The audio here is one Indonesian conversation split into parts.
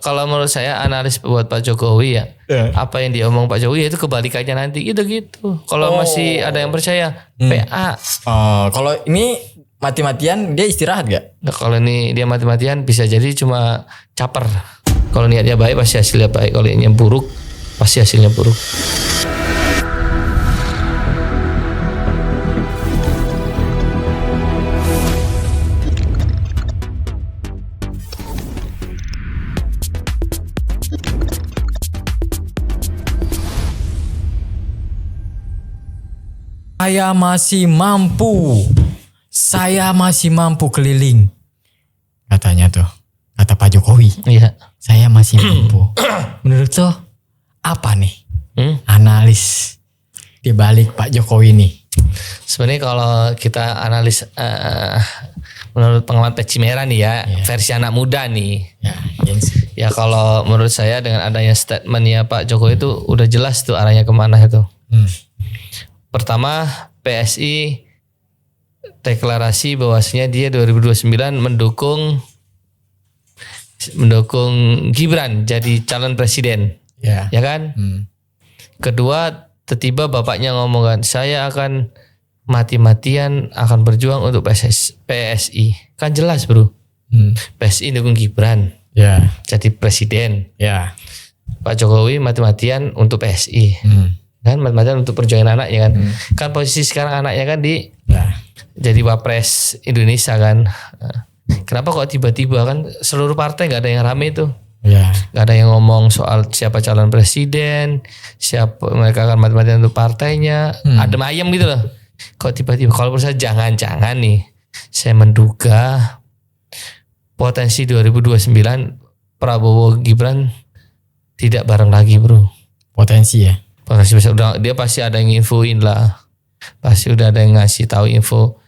kalau menurut saya analis buat Pak Jokowi ya, apa yang dia omong Pak Jokowi itu kebalikannya nanti gitu. Kalau masih ada yang percaya PA. Kalau ini mati-matian dia istirahat gak? Nah, kalau ini dia mati-matian bisa jadi cuma caper. Kalau niatnya baik pasti hasilnya baik. Kalau niatnya buruk pasti hasilnya buruk. Saya masih mampu keliling. Katanya tuh, kata Pak Jokowi. Iya. Saya masih mampu. Menurut lo apa nih analis di balik Pak Jokowi nih? Sebenarnya kalau kita analis menurut pengamat peci merah nih ya, versi anak muda nih. Ya kalau menurut saya dengan adanya statementnya Pak Jokowi itu udah jelas tuh arahnya kemana itu. Pertama, PSI deklarasi bahwasanya dia 2029 mendukung Gibran jadi calon presiden. Ya kan? Kedua, tiba-tiba bapaknya ngomong kan, saya akan mati-matian akan berjuang untuk PSI. Kan jelas, Bro. PSI dukung Gibran. Jadi presiden. Pak Jokowi mati-matian untuk PSI. Kan mati-matian untuk perjuangan anaknya kan. Kan posisi sekarang anaknya kan jadi wapres Indonesia kan. Kenapa kok tiba-tiba kan seluruh partai nggak ada yang rame itu, nggak ada yang ngomong soal siapa calon presiden, siapa mereka akan mati-matian untuk partainya, adem ayem gitu loh. Kok tiba-tiba kalau menurut saya jangan-jangan nih, saya menduga potensi 2029 Prabowo Gibran tidak bareng lagi, Bro. Potensi ya. Potensi besar, dia pasti ada yang infoin lah. Pasti udah ada yang ngasih tahu info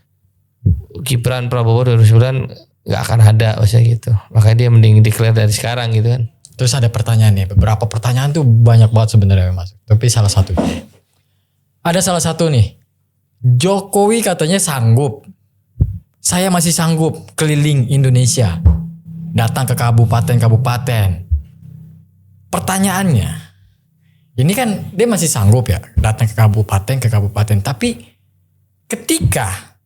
Gibran Prabowo 2009 nggak akan ada maksudnya gitu. Makanya dia mending declare dari sekarang gitu kan. Terus ada pertanyaan nih, beberapa pertanyaan tuh banyak banget sebenarnya Mas. Tapi salah satu nih, Jokowi katanya sanggup. Saya masih sanggup keliling Indonesia, datang ke kabupaten-kabupaten. Pertanyaannya, ini kan dia masih sanggup ya datang ke kabupaten. Tapi ketika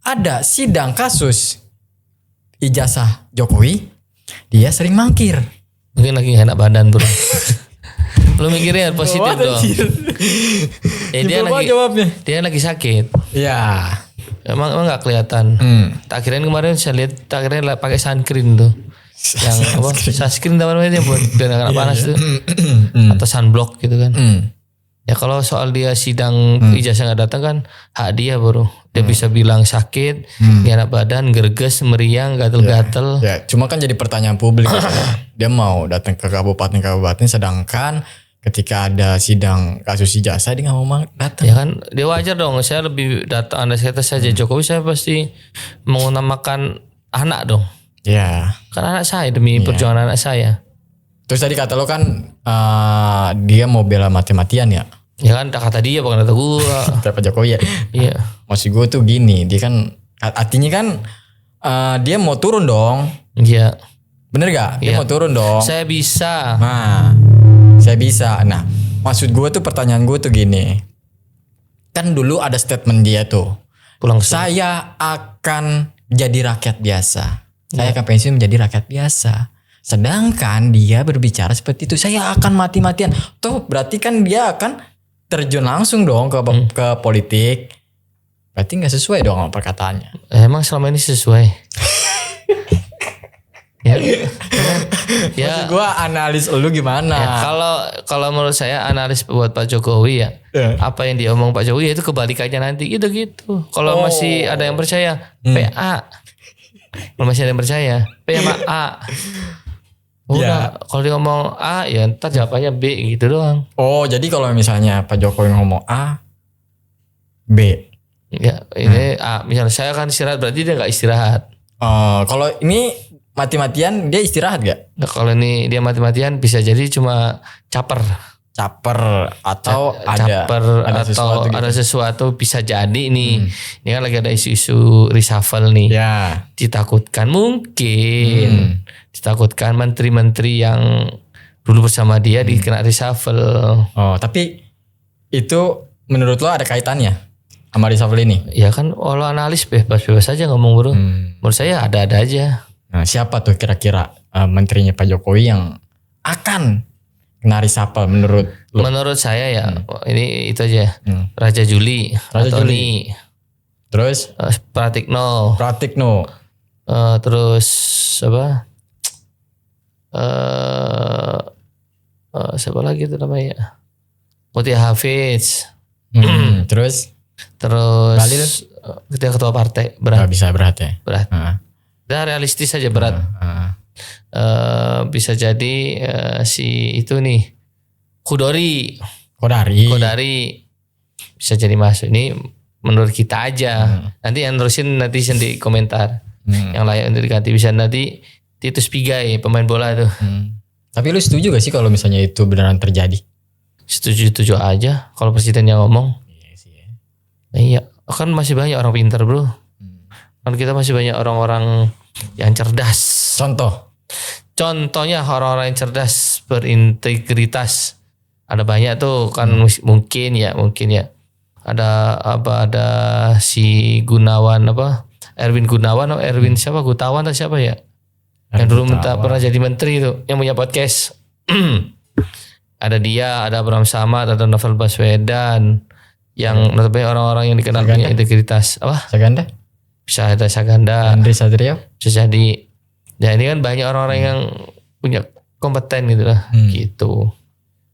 ada sidang kasus ijazah Jokowi, dia sering mangkir. Mungkin lagi gak enak badan, Bro. Lu mikirnya positif dong. Dia lagi sakit. Ya. Emang gak kelihatan. Tak kirain kemarin saya lihat, tak kirain pakai sunscreen tuh. Yang apa? Sunscreen namanya buat biar gak kena panas tuh. Atau sunblock gitu kan. Ya kalau soal dia sidang ijazah gak datang kan hak dia, Bro. Dia bisa bilang sakit, gak enak badan, gerges, meriang, gatel-gatel. Ya, cuma kan jadi pertanyaan publik. Dia mau datang ke kabupaten sedangkan ketika ada sidang kasus ijazah dia gak mau datang. Ya kan dia wajar dong. Saya lebih datang anda kata saja Jokowi, saya pasti mengutamakan anak dong. Ya. Kan anak saya demi perjuangan anak saya. Terus tadi kata lo kan dia mau bela mati-matian ya? Ya kan kata dia bukan kata gue. Kata Pak Jokowi ya? Iya. Maksud gue tuh gini, dia kan artinya kan dia mau turun dong. Iya. Bener gak? Dia mau turun dong. Saya bisa. Nah maksud gue tuh pertanyaan gue tuh gini. Kan dulu ada statement dia tuh. Saya akan jadi rakyat biasa. Saya akan pensiun menjadi rakyat biasa. Sedangkan dia berbicara seperti itu, saya akan mati-matian. Tuh berarti kan dia akan terjun langsung dong ke politik. Berarti gak sesuai dong sama perkataannya. Emang selama ini sesuai? Maksud gue analis lu gimana? Ya, kalau menurut saya analis buat Pak Jokowi ya, apa yang dia omong Pak Jokowi itu kebalikannya nanti gitu. Kalau masih ada yang percaya PA. Kalau masih ada yang percaya PMA. Udah, kalau dia ngomong A ya ntar jawabannya B gitu doang. Oh, jadi kalau misalnya Pak Jokowi ngomong A, B. Ya, ini A. Misalnya saya akan istirahat, berarti dia nggak istirahat. Kalau ini mati-matian dia istirahat gak? Nah, kalau ini dia mati-matian bisa jadi cuma caper. caper atau ada sesuatu bisa jadi nih. Ini kan lagi ada isu-isu reshuffle nih. Ya. Ditakutkan mungkin ditakutkan menteri-menteri yang dulu bersama dia dikena reshuffle. Oh, tapi itu menurut lo ada kaitannya sama reshuffle ini? Ya kan kalau analis bebas-bebas aja ngomong bro. Menurut saya ada-ada aja. Nah, siapa tuh kira-kira menterinya Pak Jokowi yang akan kena reshuffle menurut lo? Menurut saya ya ini itu aja. Raja Juli, Tony. Terus Pratikno. Terus apa? Siapa lagi itu namanya? Mutia Hafiz. Terus Balil ketua partai berat. Bisa berat ya. Berat. Udah realistis aja berat. Bisa jadi si itu nih Kodari bisa jadi masuk. Ini menurut kita aja. Nanti yang terusin nanti di komentar. Yang layak untuk diganti bisa nanti Titus Pigai pemain bola tuh. Tapi lu setuju gak sih kalau misalnya itu beneran terjadi? Setuju aja kalau presiden yang ngomong. Iya sih ya. Iya, kan masih banyak orang pintar bro. Kan kita masih banyak orang-orang yang cerdas. Contohnya orang-orang yang cerdas, berintegritas. Ada banyak tuh kan mungkin ya. Ada si Gunawan Erwin Gunawan siapa Gutawan atau siapa ya? Yang dulu pernah jadi menteri itu, yang punya podcast. Ada dia, ada Abraham Samad, ada Novel Baswedan, yang notabene orang-orang yang dikenal punya integritas. Saganda? Bisa ada Saganda. Andri Satrio? Bisa jadi. Ya ini kan banyak orang-orang yang punya kompeten gitu lah. Gitu.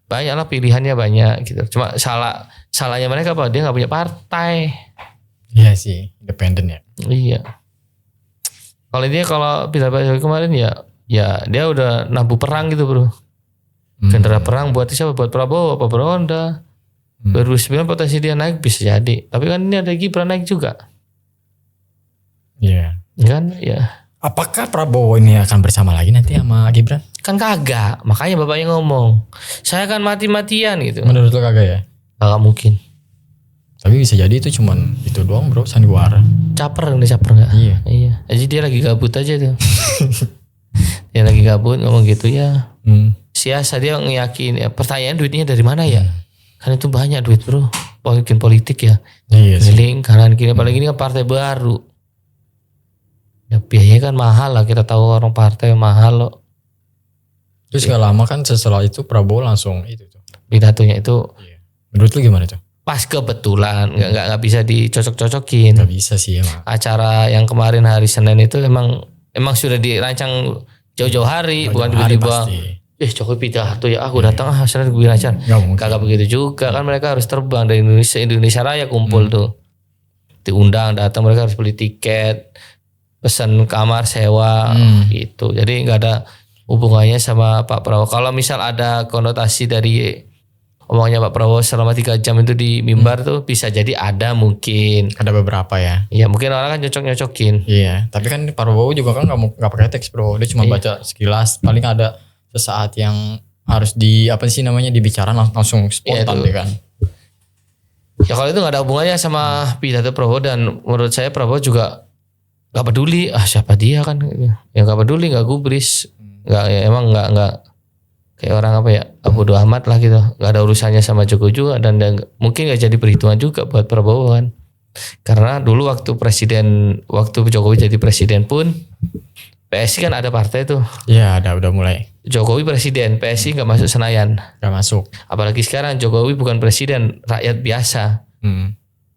Banyak lah pilihannya banyak gitu. Cuma salahnya mereka apa? Dia gak punya partai. Iya sih, independen ya. Iya. Kalau Pak Jokowi kemarin ya dia udah nabu perang gitu bro. Gendera perang buat siapa? Buat Prabowo apa Beronda. 2009 potensi dia naik bisa jadi. Tapi kan ini ada Gibran naik juga. Iya. Kan ya. Apakah Prabowo ini akan bersama lagi nanti sama Gibran? Kan kagak. Makanya bapaknya ngomong. Saya akan mati-matian gitu. Menurut lo kagak ya? Kagak mungkin. Tapi bisa jadi itu cuman itu doang bro, sandiwara. Caper gak? Iya. Jadi dia lagi gabut aja tuh. Dia lagi gabut ngomong gitu ya. Siasa dia ngeyakin ya. Pertanyaan duitnya dari mana ya? Kan itu banyak duit bro. Bikin politik ya. Iya sih. Keliling kanan kiri. Apalagi ini kan partai baru. Ya biayanya kan mahal lah. Kita tahu orang partai mahal loh. Terus gak lama kan setelah itu Prabowo langsung itu tuh. Pidatonya itu. Iya. Menurut lu gimana tuh? Pas kebetulan nggak bisa dicocok-cocokin. Nggak bisa sih emang. Acara yang kemarin hari Senin itu emang sudah dirancang jauh-jauh hari, bukan tiba-tiba. Jokowi pidato ya aku datang Senin gue acara. Kagak begitu juga kan, mereka harus terbang dari Indonesia Raya kumpul tuh. Diundang datang, mereka harus beli tiket, pesan kamar sewa gitu. Jadi nggak ada hubungannya sama Pak Prabowo. Kalau misal ada konotasi dari omongnya Pak Prabowo selama 3 jam itu di mimbar tuh bisa jadi ada mungkin. Ada beberapa ya. Iya mungkin orang kan nyocok-nyocokin. Iya tapi kan Pak Prabowo juga kan gak pakai teks bro. Dia cuma baca sekilas. Paling ada sesaat yang harus dibicarakan langsung spontan deh kan. Ya kalau itu gak ada hubungannya sama pidato Prabowo. Dan menurut saya Prabowo juga gak peduli. Siapa dia kan. Ya gak peduli, gak gubris. Emang gak kayak orang bodo amat lah gitu. Gak ada urusannya sama Jokowi juga. Dan mungkin gak jadi perhitungan juga buat Prabowo kan. Karena dulu waktu Jokowi jadi presiden pun PSI kan ada partai tuh. Iya udah mulai. Jokowi presiden, PSI gak masuk Senayan. Gak masuk. Apalagi sekarang Jokowi bukan presiden, rakyat biasa.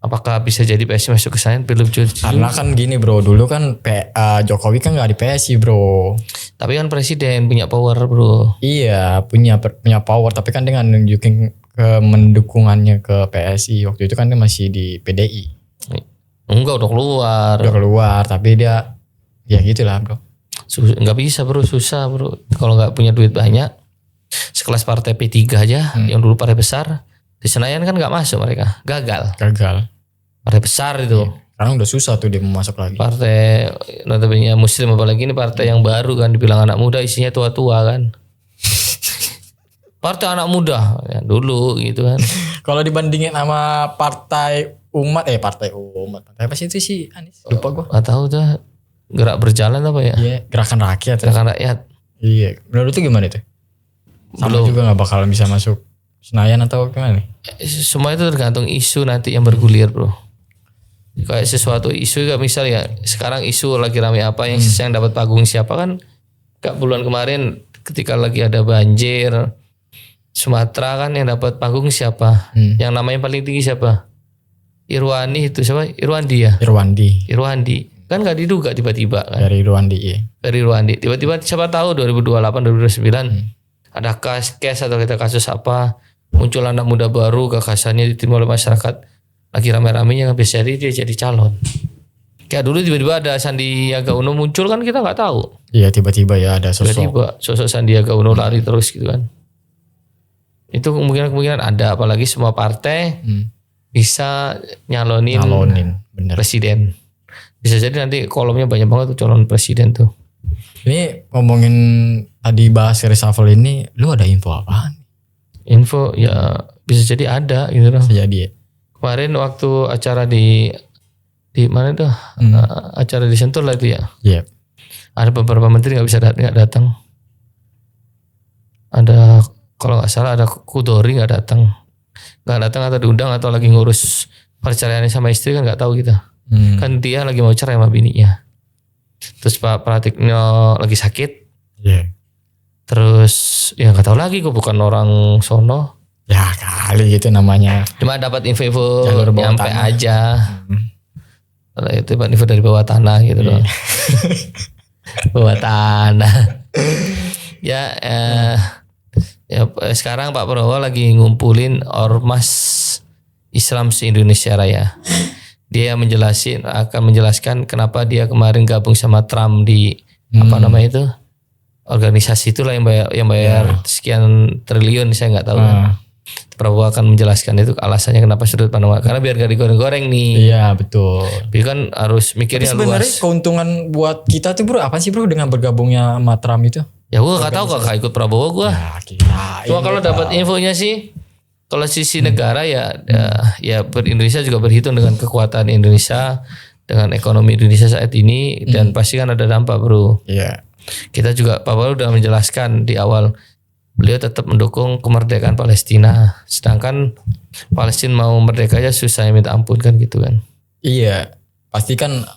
Apakah bisa jadi PSI masuk ke Senayan? Belum juga. Karena kan gini bro, dulu kan Jokowi kan gak di PSI bro. Tapi kan presiden punya power bro. Iya punya power, tapi kan dengan nunjukin mendukungannya ke PSI. Waktu itu kan dia masih di PDI. Enggak, udah keluar. Tapi dia ya gitulah bro. Nggak bisa bro, susah bro. Kalau nggak punya duit banyak, sekelas partai P3 aja, yang dulu partai besar di Senayan kan nggak masuk mereka, gagal. Partai besar itu. Sekarang udah susah tuh dia mau masuk lagi. Partai notabene Muslim, apalagi ini partai yang baru kan, dibilang anak muda isinya tua-tua kan. Partai anak muda ya, dulu gitu kan. Kalau dibandingin sama partai umat apa sih itu sih Anies? Lupa gue. Gak tahu tuh gerak berjalan apa ya? Iya, gerakan rakyat. Gerakan rakyat. Iya, menurut itu gimana itu? Sama Belum. juga nggak bakalan bisa masuk Senayan atau gimana nih? Semua itu tergantung isu nanti yang bergulir bro. Kayak sesuatu isu kayak misalnya sekarang isu lagi rame apa yang dapat panggung siapa kan? Kayak bulan kemarin ketika lagi ada banjir Sumatera kan yang dapat panggung siapa? Yang namanya paling tinggi siapa? Irwani itu siapa? Irwandi ya? Irwandi. Kan gak diduga tiba-tiba kan? Dari Irwandi iya. Dari Irwandi. Tiba-tiba siapa tahu 2028, 2029 ada case atau kita kasus apa muncul anak muda baru gagasannya diterima oleh masyarakat lagi rame-ramenya kan bisa jadi dia jadi calon. Kayak dulu tiba-tiba ada Sandiaga Uno muncul kan kita nggak tahu. Iya tiba-tiba ya ada sosok. Tiba-tiba sosok Sandiaga Uno lari terus gitu kan. Itu kemungkinan ada apalagi semua partai bisa nyalonin bener. presiden. Bisa jadi nanti kolomnya banyak banget tuh calon presiden tuh. Ini ngomongin tadi bahas reshuffle ini, lu ada info apaan? Info ya bisa jadi ada gitu loh. Bisa jadi ya. Kemarin waktu acara di mana tuh? Acara di Sentul lah itu ya. Iya. Ada beberapa menteri nggak datang. Ada kalau nggak salah ada Kudori nggak datang atau diundang atau lagi ngurus perceraiannya sama istri kan nggak tahu kita. Kan dia lagi mau cerai sama bininya. Terus Pak Pratikno lagi sakit. Iya. Terus ya nggak tahu lagi, gue bukan orang sono. Ya kali gitu namanya. Cuma dapat info Jalur bawah nyampe tanah aja. Itu info dari bawah tanah gitu loh. Bawah tanah. Ya sekarang Pak Prabowo lagi ngumpulin ormas Islam se-Indonesia Raya. Dia akan menjelaskan kenapa dia kemarin gabung sama Trump di apa namanya itu organisasi itulah yang bayar sekian triliun saya nggak tahu. Prabowo akan menjelaskan itu alasannya kenapa sudut pandang karena biar gak digoreng-goreng nih. Iya betul. Dia kan harus mikirnya luas. Sebenarnya keuntungan buat kita tuh bro apa sih bro dengan bergabungnya sama Trump itu? Ya gue nggak tahu kalau ikut Prabowo gue. Ya, kita Cuma kalau dapat infonya sih, kalau sisi negara ya Indonesia juga berhitung dengan kekuatan Indonesia, dengan ekonomi Indonesia saat ini dan pasti kan ada dampak bro. Iya. Kita juga Pak Prabowo udah menjelaskan di awal beliau tetap mendukung kemerdekaan Palestina, sedangkan Palestina mau merdeka aja susah minta ampun kan gitu kan. Iya, pasti kan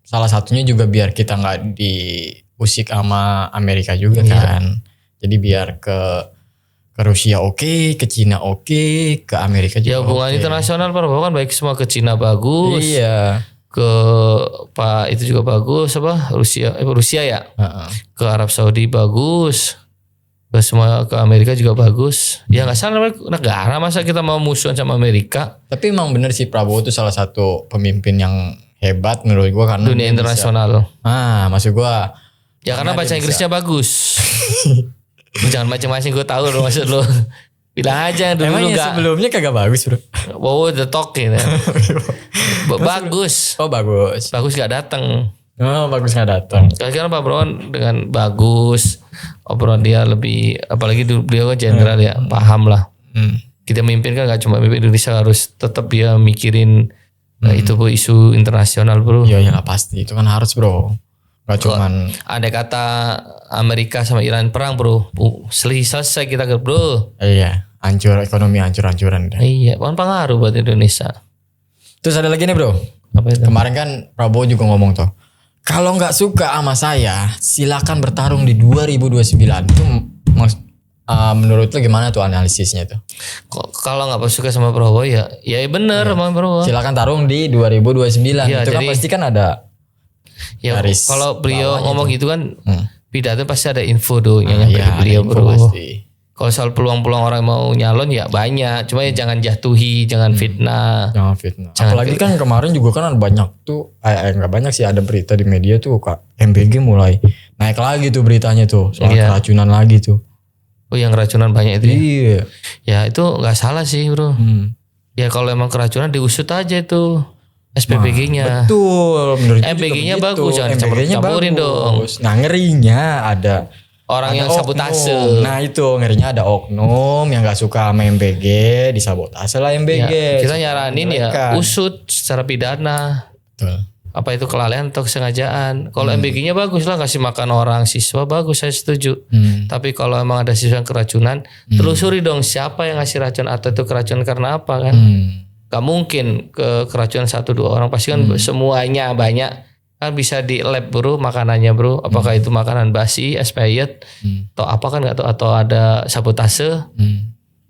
salah satunya juga biar kita nggak diusik sama Amerika juga kan. Jadi biar ke Rusia oke, ke Cina oke, ke Amerika juga. Ya hubungan internasional Pak Prabowo kan baik semua ke Cina bagus. Iya. Ke Pak itu juga bagus apa Rusia ya. Ke Arab Saudi bagus. Ke semua ke Amerika juga bagus. Ya nggak salah negara masa kita mau musuhan sama Amerika. Tapi emang bener sih Prabowo itu salah satu pemimpin yang hebat menurut gua karena dunia internasional. Maksud gua. Ya karena bahasa Inggrisnya bagus. Jangan macam-macam gue tahu loh maksud lo. Bilang aja dulu emang enggak. Sebelumnya kagak bagus bro. Wow the talk gitu. Bagus. Oh bagus. Bagus gak datang. Oh bagus gak datang. Karena Pak Prabowo dengan bagus. Obrolan dia lebih apalagi beliau kan jenderal ya paham lah. Kita memimpin kan gak cuma memimpin Indonesia harus tetap dia mikirin itu bu isu internasional bro. Iya ya pasti itu kan harus bro. Gak cuman ada kata Amerika sama Iran perang bro, selesai kita bro. Iya, ekonomi hancur-hancuran. Iya, kan pengaruh buat Indonesia. Terus ada lagi nih bro. Apa itu? Kemarin kan Prabowo juga ngomong tuh, kalau nggak suka sama saya, silakan bertarung di 2029. Itu menurut lo gimana tuh analisisnya tuh? Kalau nggak suka sama Prabowo ya benar sama Prabowo. Silakan tarung di 2029. Ya, itu kan pasti kan ada. Ya kalau beliau ngomong gitu kan pidato pasti ada info tuh yang nyampe ke beliau bro. Kalau soal peluang-peluang orang mau nyalon ya banyak, cuma ya jangan jatuhi, jangan fitnah. Jangan fitnah. Apalagi kan kemarin juga kan ada banyak tuh, nggak banyak sih ada berita di media tuh kak MBG mulai naik lagi tuh beritanya tuh soal keracunan lagi tuh. Oh yang keracunan banyak itu. Iya. Ya itu nggak salah sih bro. Ya kalau emang keracunan diusut aja itu. SPBG-nya. Betul, menurut MBG-nya bagus, jangan campurin dong. Nah ngerinya ada orang yang sabotase. Nah itu ngerinya ada oknum yang gak suka sama MBG, disabotase lah MBG. Ya, kita nyaranin ya usut secara pidana. Betul. Apa itu kelalaian atau kesengajaan. Kalau MBG-nya bagus lah, kasih makan orang siswa bagus, saya setuju. Tapi kalau emang ada siswa yang keracunan, telusuri dong siapa yang ngasih racun atau itu keracunan karena apa kan. Gak mungkin keracunan 1-2 orang, pasti kan semuanya banyak. Kan bisa di lab bro makanannya bro, apakah itu makanan basi, expired, atau apa kan gak tahu, atau ada sabotase.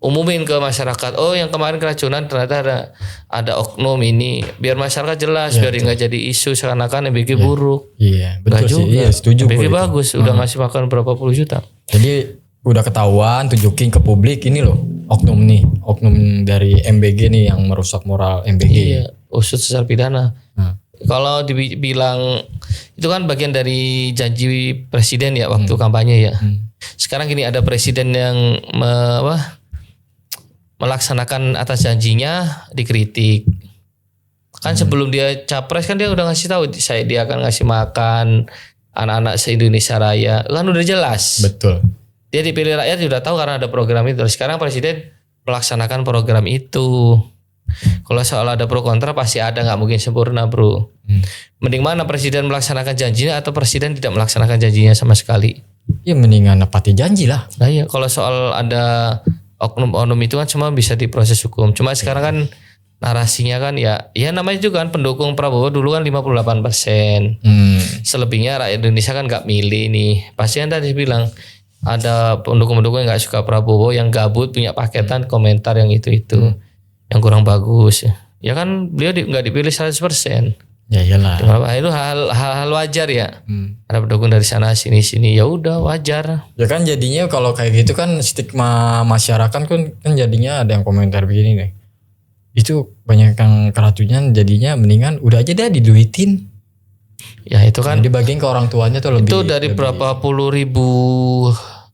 Umumin ke masyarakat, oh yang kemarin keracunan ternyata ada oknum ini, biar masyarakat jelas, biar nggak jadi isu seakan-akan MBG buruk. Iya betul sih, juga. Iya, setuju. MBG bagus, udah ngasih makan berapa puluh juta. Jadi udah ketahuan, tunjukin ke publik ini loh oknum dari MBG nih yang merusak moral MBG. Iya, usut secara pidana. Kalau dibilang itu kan bagian dari janji presiden ya waktu kampanye ya. Sekarang gini, ada presiden yang melaksanakan atas janjinya dikritik. Kan sebelum dia capres kan dia udah ngasih tahu dia akan ngasih makan anak-anak se-Indonesia Raya. Kan udah jelas. Betul. Dia dipilih rakyat sudah tahu karena ada program itu. Sekarang presiden melaksanakan program itu. Kalau soal ada pro kontra pasti ada, nggak mungkin sempurna bro. Mending mana presiden melaksanakan janjinya atau presiden tidak melaksanakan janjinya sama sekali? Ya mendingan nepati janji lah. Nah iya, kalau soal ada oknum-oknum itu kan semua bisa diproses hukum. Cuma sekarang kan narasinya kan ya namanya juga kan pendukung Prabowo dulu kan 58%. Selebihnya rakyat Indonesia kan nggak milih nih. Pasti kan tadi bilang ada pendukung-pendukung yang nggak suka Prabowo, yang gabut punya paketan komentar yang itu yang kurang bagus. Ya kan beliau nggak dipilih 100%. Ya iyalah. Itu hal wajar ya. Ada pendukung dari sana sini ya udah wajar. Ya kan jadinya kalau kayak gitu kan stigma masyarakat kan jadinya ada yang komentar begini nih. Itu banyak yang keracunan, jadinya mendingan udah aja deh diduitin. Ya itu kan. Jadi bagiin ke orang tuanya tuh lebih. Itu dari berapa puluh ribu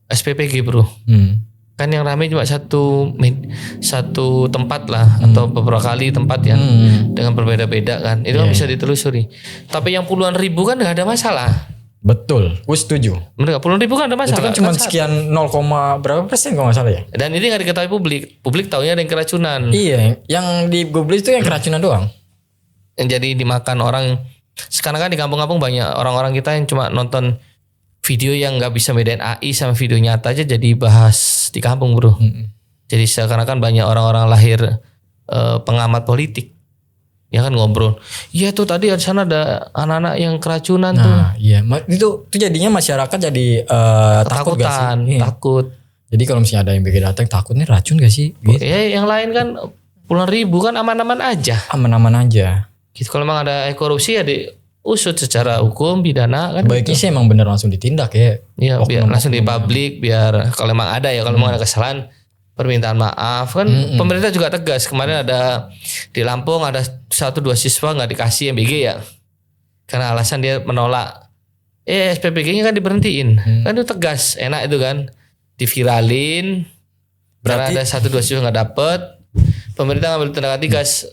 SPPG bro. Kan yang ramai cuma satu tempat lah, atau beberapa kali tempat ya, dengan berbeda-beda kan. Itu kan bisa ditelusuri. Tapi yang puluhan ribu kan nggak ada masalah. Betul, gue setuju. Mereka puluhan ribu kan ada masalah. Itu kan cuma sekian 0, berapa persen kalau nggak salah ya. Dan ini nggak diketahui publik. Publik taunya ada yang keracunan. Iya, yang di Google itu yang keracunan doang. Yang jadi dimakan orang. Sekarang kan di kampung-kampung banyak orang-orang kita yang cuma nonton video yang nggak bisa bedain AI sama video nyata aja jadi bahas di kampung bro. Jadi seakan-akan banyak orang-orang lahir pengamat politik, ya kan ngobrol. Iya tuh tadi di sana ada anak-anak yang keracunan tuh. Nah iya, itu jadinya masyarakat jadi takut gak sih? Takut. Jadi kalau misalnya ada yang bikin datang takut nih racun gak sih? Gitu. Ya yang lain kan puluhan ribu kan aman-aman aja. Aman-aman aja. Gitu, kalau memang ada korupsi ya usut secara hukum pidana kan. Baiknya sih emang bener langsung ditindak ya. Iya biar langsung di publik, biar kalau emang ada ya, kalau memang ada kesalahan permintaan maaf kan. Pemerintah juga tegas. Kemarin ada di Lampung ada 1-2 siswa nggak dikasih MBG ya karena alasan dia menolak. SPPG-nya kan diberhentiin. Kan itu tegas, enak itu kan, diviralin. Berarti karena ada 1-2 siswa nggak dapet, pemerintah ngambil tindakan tegas,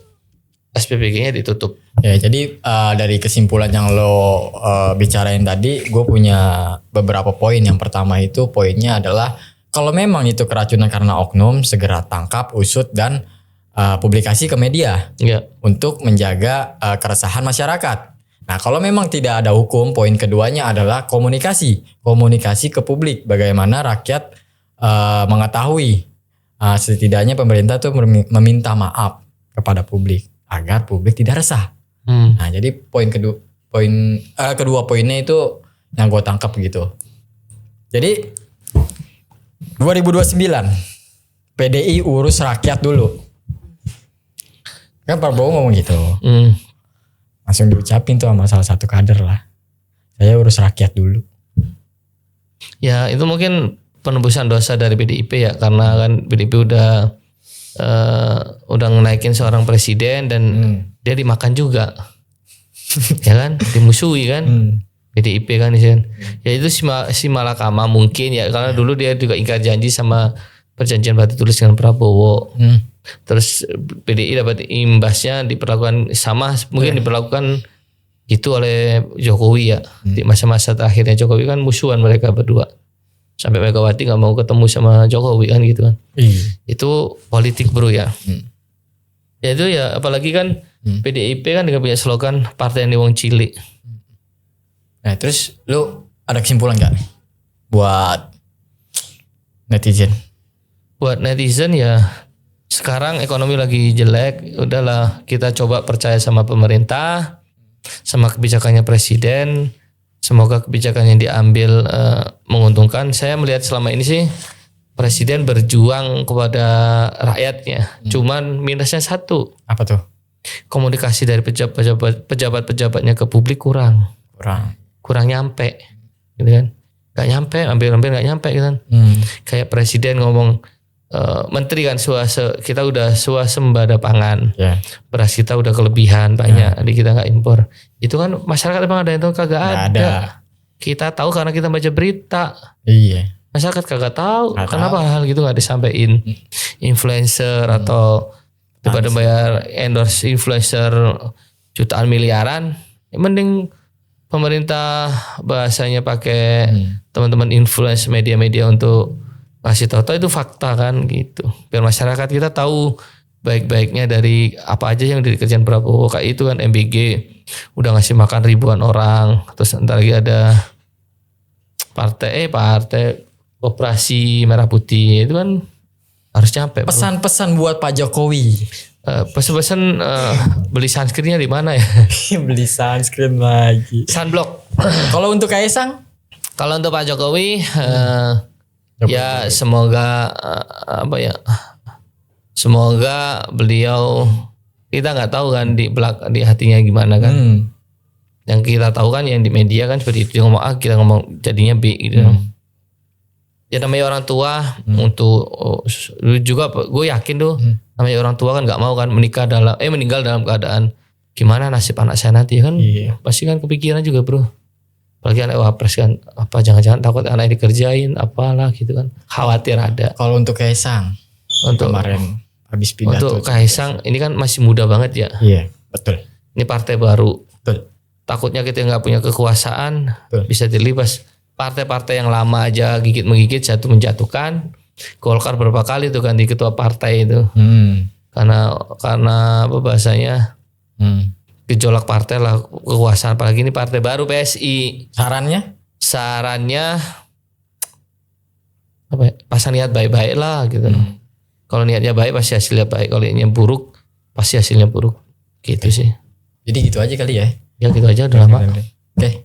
SPPG-nya ditutup. Ya jadi dari kesimpulan yang lo bicarain tadi, gue punya beberapa poin. Yang pertama itu poinnya adalah kalau memang itu keracunan karena oknum, segera tangkap, usut, dan publikasi ke media untuk menjaga keresahan masyarakat. Nah kalau memang tidak ada hukum, poin keduanya adalah komunikasi ke publik. Bagaimana rakyat mengetahui, setidaknya pemerintah tuh meminta maaf kepada publik agar publik tidak resah. Nah jadi kedua poinnya itu yang gue tangkap gitu. Jadi 2029 PDI urus rakyat dulu. Kan Prabowo ngomong gitu. Langsung diucapin tuh sama salah satu kader lah. Saya urus rakyat dulu. Ya itu mungkin penebusan dosa dari PDIP ya, karena kan PDIP udah ngenaikin seorang presiden dan dia dimakan juga. Ya kan, dimusuhi kan. PDIP kan ya itu si Malakama mungkin ya, karena dulu dia juga ingkar janji sama perjanjian batu tulis dengan Prabowo. Terus PDI dapat imbasnya diperlakukan sama, mungkin diperlakukan gitu oleh Jokowi ya. Di masa-masa terakhirnya Jokowi kan musuhan mereka berdua. Sampai Megawati nggak mau ketemu sama Jokowi kan gitu kan. Itu politik bro ya. Ya itu ya apalagi kan PDIP kan juga punya slogan partai ini wong cilik. Nah terus lu ada kesimpulan gak buat netizen? Buat netizen ya sekarang ekonomi lagi jelek, udahlah kita coba percaya sama pemerintah, sama kebijakannya presiden. Semoga kebijakan yang diambil menguntungkan. Saya melihat selama ini sih presiden berjuang kepada rakyatnya. Cuman minusnya satu. Apa tuh? Komunikasi dari pejabat-pejabatnya ke publik kurang nyampe, gitu kan? Gak nyampe, hampir gak nyampe gitu kan? Kayak presiden ngomong, menteri kan kita udah swasembada pangan, beras kita udah kelebihan banyak, jadi kita nggak impor. Itu kan masyarakat emang ada yang tahu kagak ada. Kita tahu karena kita baca berita. Iya. Masyarakat kagak tahu kenapa hal gitu nggak disampaikan. Influencer atau daripada bayar endorse influencer jutaan miliaran, mending pemerintah bahasanya pakai teman-teman influence media-media untuk ngasih tahu itu fakta kan gitu. Biar masyarakat kita tahu baik-baiknya dari apa aja yang dikerjain Prabowo. Kayak itu kan MBG udah ngasih makan ribuan orang. Terus ntar lagi ada partai Koperasi Merah Putih itu kan harus nyampe. Pesan-pesan buat Pak Jokowi. Pesan-pesan beli sunscreennya di mana ya? Beli sunscreen lagi. Sunblock. Kalau untuk Kaisang? Kalau untuk Pak Jokowi ya semoga semoga beliau, kita nggak tahu kan di hatinya gimana kan. Yang kita tahu kan yang di media kan seperti itu, ngomong A kita ngomong jadinya B gitu. Ya namanya orang tua untuk juga gue yakin tuh namanya orang tua kan nggak mau kan meninggal dalam keadaan gimana nasib anak saya nanti kan. Pasti kan kepikiran juga bro. Apalagi anak wapres kan, apa jangan-jangan takut anak dikerjain apalah gitu kan, khawatir ada. Kalau untuk Kaisang, untuk kemarin habis pidato. Untuk Kaisang ini kan masih muda banget ya. Iya betul. Ini partai baru. Betul. Takutnya kita nggak punya kekuasaan, bisa dilibas. Partai-partai yang lama aja gigit-menggigit, satu menjatuhkan. Golkar berapa kali tuh ganti ketua partai itu. Karena apa bahasanya? Gejolak partai lah, kekuasaan, apalagi ini partai baru PSI. Sarannya apa ya? Pasang niat baik-baik lah gitu. Kalau niatnya baik pasti hasilnya baik, kalau niatnya buruk pasti hasilnya buruk gitu sih. Jadi gitu aja kali ya. Ya gitu aja udah lama. Oke.